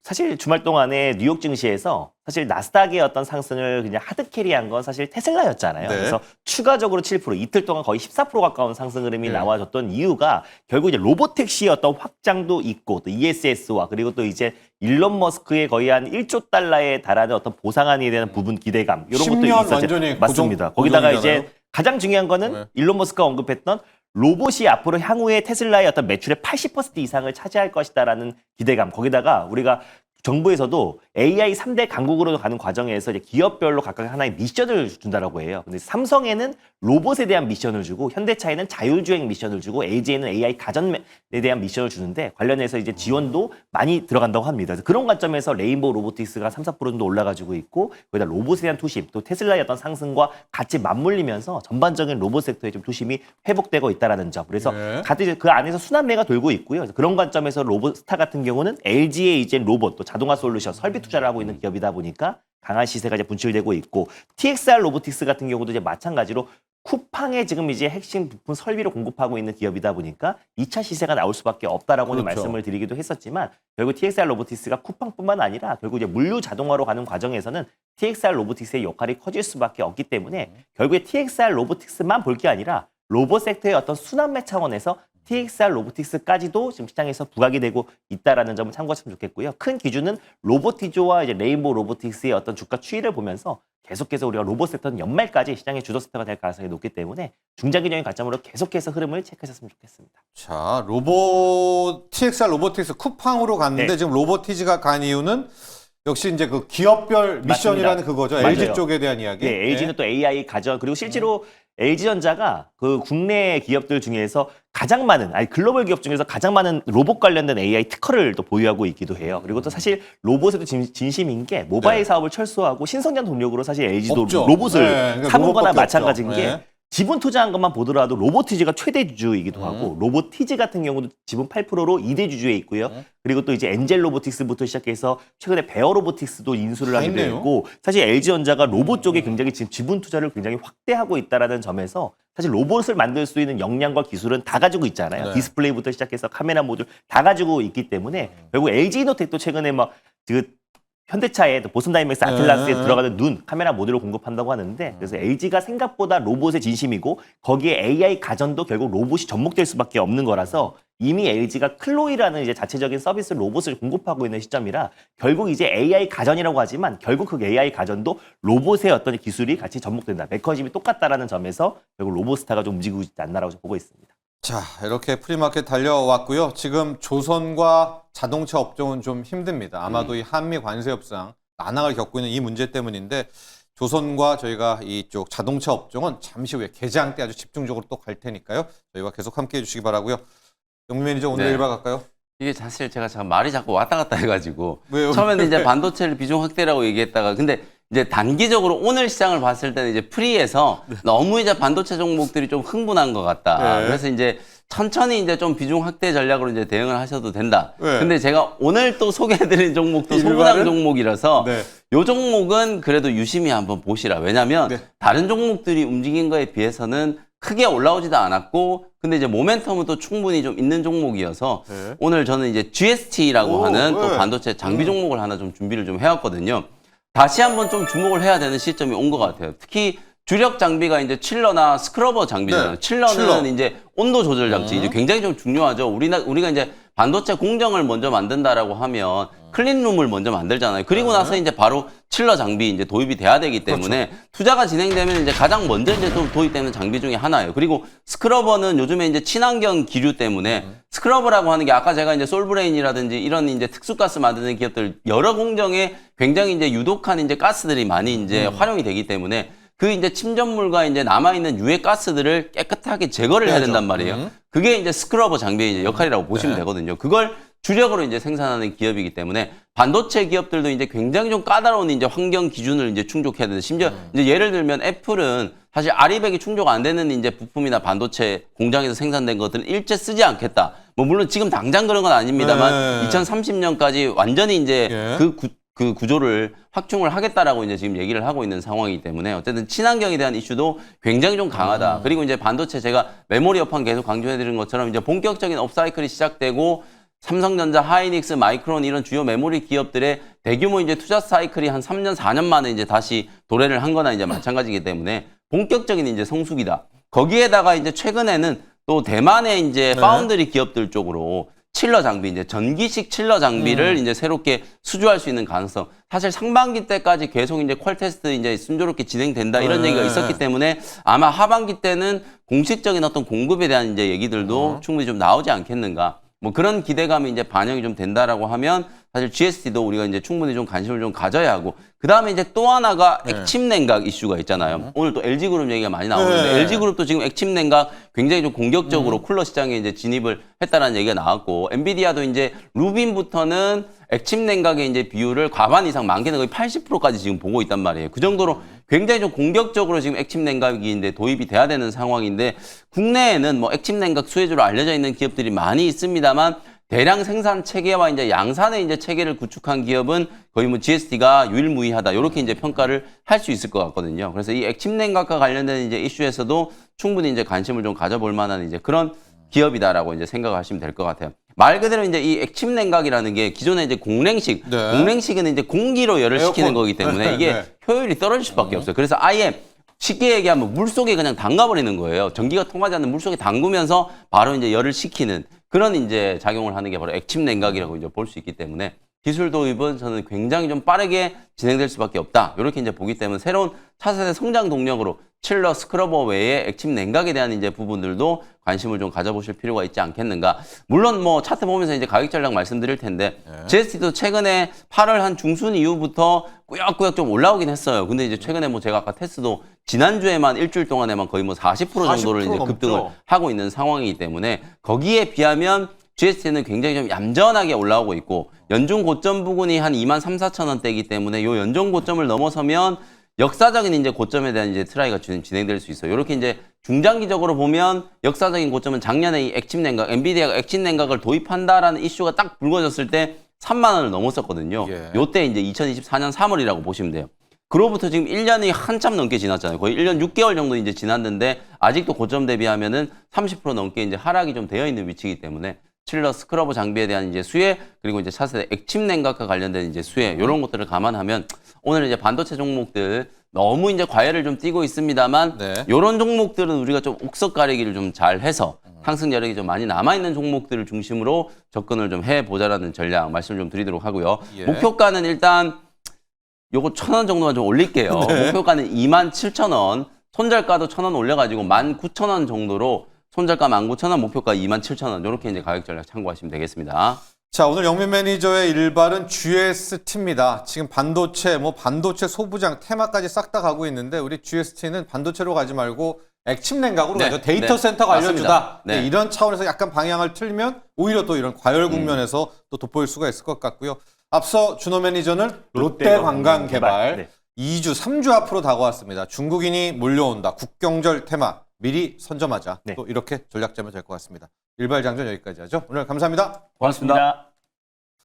사실 주말 동안에 뉴욕 증시에서 사실 나스닥의 어떤 상승을 그냥 하드캐리한 건 사실 테슬라였잖아요. 네. 그래서 추가적으로 7% 이틀 동안 거의 14% 가까운 상승 흐름이 나와줬던 이유가 결국 이제 로보택시의 어떤 확장도 있고 또 ESS와 그리고 또 이제 일론 머스크의 거의 한 1조 달러에 달하는 어떤 보상안에 대한 부분 기대감 이런 것도 10년 있었죠. 완전히 맞습니다. 고정, 거기다가 고정이잖아요. 이제 가장 중요한 거는 네. 일론 머스크가 언급했던 로봇이 앞으로 향후에 테슬라의 어떤 매출의 80% 이상을 차지할 것이다라는 기대감. 거기다가 우리가 정부에서도 AI 3대 강국으로 가는 과정에서 이제 기업별로 각각 하나의 미션을 준다라고 해요. 근데 삼성에는 로봇에 대한 미션을 주고 현대차에는 자율주행 미션을 주고 LG에는 AI 가전에 대한 미션을 주는데 관련해서 이제 지원도 많이 들어간다고 합니다. 그래서 그런 관점에서 레인보우 로보틱스가 3, 4% 정도 올라가지고 있고 거기다 로봇에 대한 투심 또 테슬라의 어떤 상승과 같이 맞물리면서 전반적인 로봇 섹터의 좀 투심이 회복되고 있다라는 점. 그래서 네. 다들 그 안에서 순환매가 돌고 있고요. 그래서 그런 관점에서 로봇스타 같은 경우는 LG의 이제 로봇 또 자동화 솔루션 설비 투자를 하고 있는 기업이다 보니까 강한 시세가 이제 분출되고 있고 TXR 로보틱스 같은 경우도 이제 마찬가지로 쿠팡에 지금 이제 핵심 부품 설비를 공급하고 있는 기업이다 보니까 2차 시세가 나올 수밖에 없다라고는 그렇죠. 말씀을 드리기도 했었지만 결국 TXR 로보틱스가 쿠팡뿐만 아니라 결국 이제 물류 자동화로 가는 과정에서는 TXR 로보틱스의 역할이 커질 수밖에 없기 때문에 결국에 TXR 로보틱스만 볼 게 아니라 로봇 섹터의 어떤 순환매 차원에서 TXR 로보틱스까지도 지금 시장에서 부각이 되고 있다라는 점을 참고하시면 좋겠고요. 큰 기준은 로보티조와 이제 레인보우 로보틱스의 어떤 주가 추이를 보면서 계속해서 우리가 로봇 섹터는 연말까지 시장의 주도 섹터가 될 가능성이 높기 때문에 중장기적인 관점으로 계속해서 흐름을 체크하셨으면 좋겠습니다. 자, TXR 로보틱스 쿠팡으로 갔는데 네. 지금 로보티지가 간 이유는 역시 이제 그 기업별 미션이라는 맞습니다. 그거죠. 맞아요. LG 쪽에 대한 이야기. 네, LG는 또 AI 가전 그리고 실제로 LG전자가 그 국내 기업들 중에서 가장 많은 글로벌 기업 중에서 가장 많은 로봇 관련된 AI 특허를 또 보유하고 있기도 해요. 그리고 또 사실 로봇에도 진심인 게 모바일 네. 사업을 철수하고 신성장 동력으로 사실 LG도 없죠. 로봇을 네, 그러니까 사는 거나 로봇밖에 마찬가지인 없죠. 게 네. 지분 투자한 것만 보더라도 로보티즈가 최대 주주이기도 하고 로보티즈 같은 경우도 지분 8%로 2대 주주에 있고요. 그리고 또 이제 엔젤 로보틱스부터 시작해서 최근에 베어 로보틱스도 인수를 하게 있네요. 되고 사실 LG전자가 로봇 쪽에 굉장히 지금 지분 투자를 굉장히 확대하고 있다라는 점에서 사실 로봇을 만들 수 있는 역량과 기술은 다 가지고 있잖아요. 네. 디스플레이부터 시작해서 카메라 모듈 다 가지고 있기 때문에 결국 LG이노텍도 최근에 막 현대차에 보슨 다이맥스 아틀라스에 들어가는 눈 카메라 모듈을 공급한다고 하는데 그래서 LG가 생각보다 로봇에 진심이고 거기에 AI 가전도 결국 로봇이 접목될 수밖에 없는 거라서 이미 LG가 클로이라는 이제 자체적인 서비스 로봇을 공급하고 있는 시점이라 결국 이제 AI 가전이라고 하지만 결국 그 AI 가전도 로봇의 어떤 기술이 같이 접목된다. 메커니즘이 똑같다라는 점에서 결국 로봇스타가 좀 움직이고 있지 않나라고 보고 있습니다. 자, 이렇게 프리마켓 달려왔고요. 지금 조선과 자동차 업종은 좀 힘듭니다. 아마도 이 한미 관세 협상 난항을 겪고 있는 이 문제 때문인데 조선과 저희가 이쪽 자동차 업종은 잠시 후에 개장 때 아주 집중적으로 또 갈 테니까요. 저희와 계속 함께해 주시기 바라고요. 영민 매니저 오늘 네. 일박 갈까요? 이게 사실 제가 참 말이 자꾸 왔다 갔다 해가지고 왜요? 처음에는 이제 반도체를 비중 확대라고 얘기했다가 근데 이제 단기적으로 오늘 시장을 봤을 때는 이제 프리에서 너무 이제 반도체 종목들이 좀 흥분한 것 같다. 네. 그래서 이제 천천히 이제 좀 비중 확대 전략으로 이제 대응을 하셔도 된다. 네. 근데 제가 오늘 또 소개해드린 종목도 일발은? 소부장 종목이라서 네. 요 종목은 그래도 유심히 한번 보시라. 왜냐면 네. 다른 종목들이 움직인 거에 비해서는 크게 올라오지도 않았고 근데 이제 모멘텀은 또 충분히 좀 있는 종목이어서 네. 오늘 저는 이제 GST라고 오, 하는 또 네. 반도체 장비 종목을 하나 좀 준비를 좀 해왔거든요. 다시 한번 좀 주목을 해야 되는 시점이 온 것 같아요. 특히 주력 장비가 이제 칠러나 스크러버 장비잖아요. 네. 칠러는 칠러. 이제 온도 조절 장치 이제 굉장히 좀 중요하죠. 우리가 이제 반도체 공정을 먼저 만든다라고 하면 클린룸을 먼저 만들잖아요. 그리고 나서 이제 바로 칠러 장비 이제 도입이 돼야 되기 때문에 투자가 진행되면 이제 가장 먼저 이제 좀 도입되는 장비 중에 하나예요. 그리고 스크러버는 요즘에 이제 친환경 기류 때문에 스크러버라고 하는 게 아까 제가 이제 솔브레인이라든지 이런 이제 특수가스 만드는 기업들 여러 공정에 굉장히 이제 유독한 이제 가스들이 많이 이제 활용이 되기 때문에 그 이제 침전물과 이제 남아있는 유해 가스들을 깨끗하게 제거를 해야 된단 말이에요. 그게 이제 스크러버 장비의 이제 역할이라고 보시면 되거든요. 그걸 주력으로 이제 생산하는 기업이기 때문에 반도체 기업들도 이제 굉장히 좀 까다로운 이제 환경 기준을 이제 충족해야 되는데 심지어 이제 예를 들면 애플은 사실 아리백이 충족 안 되는 이제 부품이나 반도체 공장에서 생산된 것들은 일체 쓰지 않겠다. 뭐 물론 지금 당장 그런 건 아닙니다만 네. 2030년까지 완전히 이제 예. 그 구조를 확충을 하겠다라고 이제 지금 얘기를 하고 있는 상황이기 때문에 어쨌든 친환경에 대한 이슈도 굉장히 좀 강하다. 그리고 이제 반도체 제가 메모리 업황 계속 강조해드린 것처럼 이제 본격적인 업사이클이 시작되고 삼성전자, 하이닉스, 마이크론 이런 주요 메모리 기업들의 대규모 이제 투자 사이클이 한 3년, 4년 만에 이제 다시 도래를 한 거나 이제 마찬가지이기 때문에 본격적인 이제 성수기다. 거기에다가 이제 최근에는 또 대만의 이제 파운드리 기업들 쪽으로 칠러 장비, 이제 전기식 칠러 장비를 이제 새롭게 수주할 수 있는 가능성. 사실 상반기 때까지 계속 이제 퀄 테스트 이제 순조롭게 진행된다 이런 얘기가 있었기 때문에 아마 하반기 때는 공식적인 어떤 공급에 대한 이제 얘기들도 충분히 좀 나오지 않겠는가. 뭐 그런 기대감이 이제 반영이 좀 된다라고 하면 사실 GST도 우리가 이제 충분히 좀 관심을 좀 가져야 하고 그 다음에 이제 또 하나가 액침 냉각 이슈가 있잖아요. 오늘 또 LG그룹 얘기가 많이 나오는데 네. LG그룹도 지금 액침 냉각 굉장히 좀 공격적으로 쿨러 시장에 이제 진입을 했다라는 얘기가 나왔고 엔비디아도 이제 루빈부터는 액침 냉각의 이제 비율을 과반 이상 많게는 거의 80%까지 지금 보고 있단 말이에요. 그 정도로 굉장히 좀 공격적으로 지금 액침 냉각이 이제 도입이 돼야 되는 상황인데 국내에는 뭐 액침 냉각 수혜주로 알려져 있는 기업들이 많이 있습니다만 대량 생산 체계와 이제 양산의 이제 체계를 구축한 기업은 거의 뭐 GST가 유일무이하다 이렇게 이제 평가를 할 수 있을 것 같거든요. 그래서 이 액침 냉각과 관련된 이제 이슈에서도 충분히 이제 관심을 좀 가져볼 만한 이제 그런 기업이다라고 이제 생각하시면 될 것 같아요. 말 그대로 이제 이 액침 냉각이라는 게 기존에 이제 공랭식, 네. 공랭식은 이제 공기로 열을 시키는 에어컨. 거기 때문에 네, 이게 네. 효율이 떨어질 수밖에 없어요. 그래서 아예 쉽게 얘기하면 물속에 그냥 담가버리는 거예요. 전기가 통하지 않는 물속에 담그면서 바로 이제 열을 식히는 그런 이제 작용을 하는 게 바로 액침 냉각이라고 이제 볼 수 있기 때문에 기술 도입은 저는 굉장히 좀 빠르게 진행될 수밖에 없다. 이렇게 이제 보기 때문에 새로운 차세대 성장 동력으로 칠러, 스크러버 외에 액침 냉각에 대한 이제 부분들도 관심을 좀 가져보실 필요가 있지 않겠는가. 물론 뭐 차트 보면서 이제 가격 전략 말씀드릴 텐데 GST도 최근에 8월 한 중순 이후부터 꾸역꾸역 좀 올라오긴 했어요. 근데 이제 최근에 뭐 제가 아까 테스트도 지난주에만 일주일 동안에만 거의 뭐 40% 정도를 40% 이제 넘죠. 급등을 하고 있는 상황이기 때문에 거기에 비하면 GST는 굉장히 좀 얌전하게 올라오고 있고 연중 고점 부근이 한 23,000, 4천 원대이기 때문에 요 연중 고점을 넘어서면 역사적인 이제 고점에 대한 이제 트라이가 진행될 수 있어요. 이렇게 이제 중장기적으로 보면 역사적인 고점은 작년에 이 액침 냉각, 엔비디아가 액침 냉각을 도입한다라는 이슈가 딱 불거졌을 때 3만 원을 넘었었거든요. 예. 요때 이제 2024년 3월이라고 보시면 돼요. 그로부터 지금 1년이 한참 넘게 지났잖아요. 거의 1년 6개월 정도 이제 지났는데 아직도 고점 대비하면은 30% 넘게 이제 하락이 좀 되어 있는 위치이기 때문에 칠러 스크러버 장비에 대한 이제 수혜 그리고 이제 차세대 액침 냉각과 관련된 이제 수혜 이런 것들을 감안하면 오늘 이제 반도체 종목들 너무 이제 과열을 좀 띠고 있습니다만 네. 이런 종목들은 우리가 좀 옥석 가리기를 좀 잘 해서 상승 여력이 좀 많이 남아 있는 종목들을 중심으로 접근을 좀 해보자라는 전략 말씀을 좀 드리도록 하고요. 예. 목표가는 일단 요거 1,000원 정도만 좀 올릴게요. 목표가는 27,000원, 손절가도 1,000원 올려가지고 19,000원 정도로 손절가 19,000원, 목표가 27,000원 이렇게 이제 가격 전략 참고하시면 되겠습니다. 자, 오늘 영민 매니저의 일발은 GST입니다. 지금 반도체, 반도체 소부장, 테마까지 싹 다 가고 있는데 우리 GST는 반도체로 가지 말고 액침 냉각으로 네, 가죠. 데이터 네, 센터가 알려주다. 맞습니다. 네. 이런 차원에서 약간 방향을 틀면 오히려 또 이런 과열 국면에서 또 돋보일 수가 있을 것 같고요. 앞서 준호 매니저는 롯데관광개발 네. 2주, 3주 앞으로 다가왔습니다. 중국인이 몰려온다. 국경절 테마 미리 선점하자. 네. 또 이렇게 전략 짜면 될 것 같습니다. 일발장전 여기까지 하죠. 오늘 감사합니다. 고맙습니다.